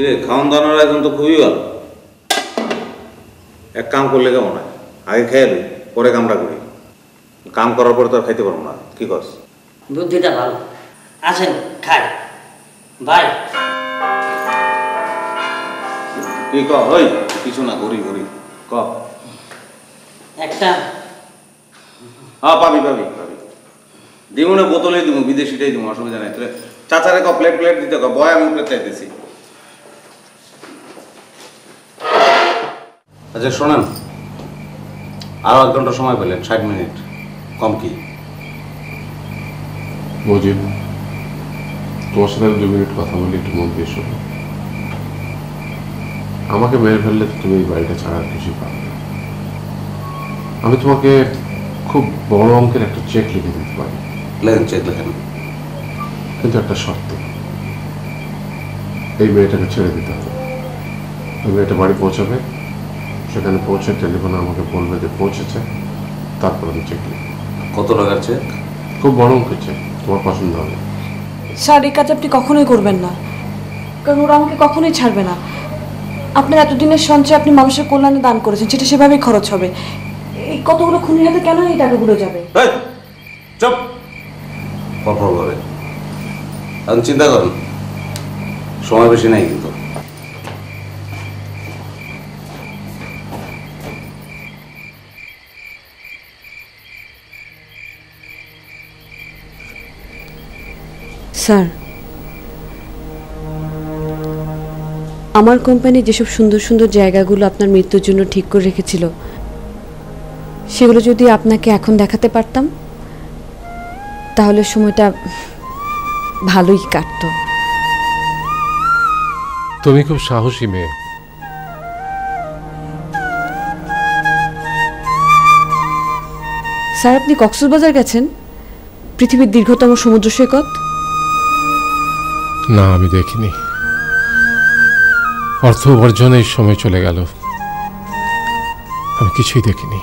কিরে খাওয়ান দাওয়ানোর আয়োজন তো খুবই ভালো। এক কাম করলে কেমন হয়, আগে খেয়ে দিই পরে কামটা করি। কাম করার পরে তো আর খাইতে পারবো না, কি করস? বুদ্ধিটা ভালো। আসেন খাই ভাই। কি ক ওই কিছু না, করি করি ক। একটা হ্যাঁ পাবি পাবি পাবি, দিব না বোতলেই দিব, বিদেশিটাই দিব, অসুবিধা নাই। তোরে চাচারে ক প্লেট প্লেট দিতে ক, বয় আমি প্লেট চাইতেছি। আচ্ছা শোনেন, আরো 1 ঘন্টা সময় পেলেন, 60 মিনিট কম কি? মজিদ, তোমার সাথে 2 মিনিট কথা বলি, একটু মন দিয়ে শোনো। আমাকে মেরে ফেললে তো তুমি এই বাড়িটা ছাড়ার কিছুই পাবে না। আমি তোমাকে খুব বড় অঙ্কের একটা চেক লিখে দিতে পারি। লেখেন, চেক লেখেন, কিন্তু একটা শর্ত, এই মেয়েটাকে ছেড়ে দিতে হবে। ওই মেয়েটা বাড়ি পৌঁছাবে, সেখানে পৌঁছে টেলিফোনে আমাকে বলবে যে পৌঁছেছে, তারপর আমি চেক লিখব। কত টাকার চেক? খুব বড় অঙ্কের চেক, তোমার পছন্দ হবে। স্যার এই কাজ আপনি কখনোই করবেন না, কারণ ওরা আমাকে কখনোই ছাড়বে না। আপনার এতদিনের সঞ্চয় আপনি মানুষের কল্যাণে দান করেছেন, সেটা সেভাবেই খরচ হবে। এই কতগুলো খুনির হাতে কেন এই টাকাগুলো যাবে? চুপ পরপর করে এখন চিন্তা করুন, সময় বেশি নাই কিন্তু। স্যার, আমার কোম্পানি যেসব সুন্দর সুন্দর জায়গাগুলো আপনার মৃত্যুর জন্য ঠিক করে রেখেছিল, সেগুলো যদি আপনাকে এখন দেখাতে পারতাম তাহলে সময়টা ভালোই কাটতো। তুমি খুব সাহসী মেয়ে। স্যার, আপনি কক্সবাজার গেছেন, পৃথিবীর দীর্ঘতম সমুদ্র সৈকত? না, আমি দেখিনি। অর্থ উপার্জনের সময় চলে গেল, আমি কিছুই দেখিনি।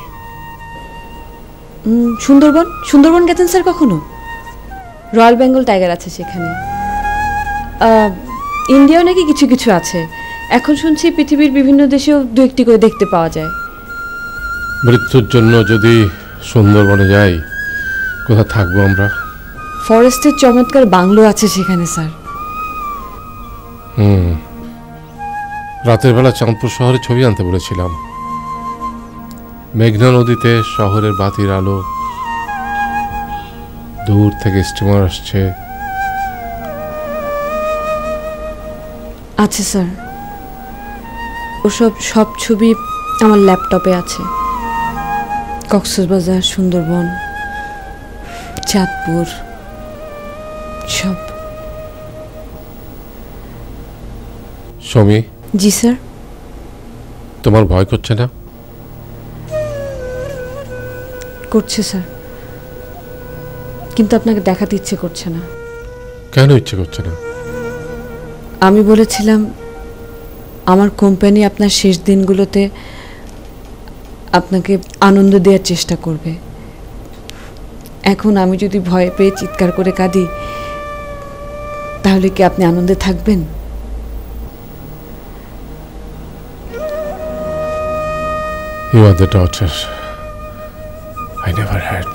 সুন্দরবন সুন্দরবন গেছেন স্যার কখনো? রয়্যাল বেঙ্গল টাইগার আছে সেখানে। ইন্ডিয়াও নাকি কিছু কিছু আছে। এখন শুনছি পৃথিবীর বিভিন্ন দেশেও 2-1টি করে দেখতে পাওয়া যায়। মৃত্যুর জন্য যদি সুন্দরবনে যাই, কোথায় থাকবো আমরা? ফরেস্টের চমৎকার বাংলো আছে সেখানে স্যার। রাতের বেলা চাঁদপুর শহরে ছবি আনতে বলেছিলাম। মেঘনা নদীতে শহরের বাতির আলো, দূর থেকে স্টিমার আসছে। আছে স্যার, ওসব সব ছবি আমার ল্যাপটপে আছে। কক্সবাজার, সুন্দরবন, চাঁদপুর, সব। সমী। জি স্যার। তোমার ভয় করছে না? করছে স্যার, কিন্তু আপনাকে দেখাতে ইচ্ছে করছে না। কেন ইচ্ছে করছে না? আমি বলেছিলাম আমার কোম্পানি আপনার শেষ দিনগুলোতে আপনাকে আনন্দ দেওয়ার চেষ্টা করবে। এখন আমি যদি ভয় পেয়ে চিৎকার করে কাঁদি, তাহলে কি আপনি আনন্দে থাকবেন? You are the daughter I never had.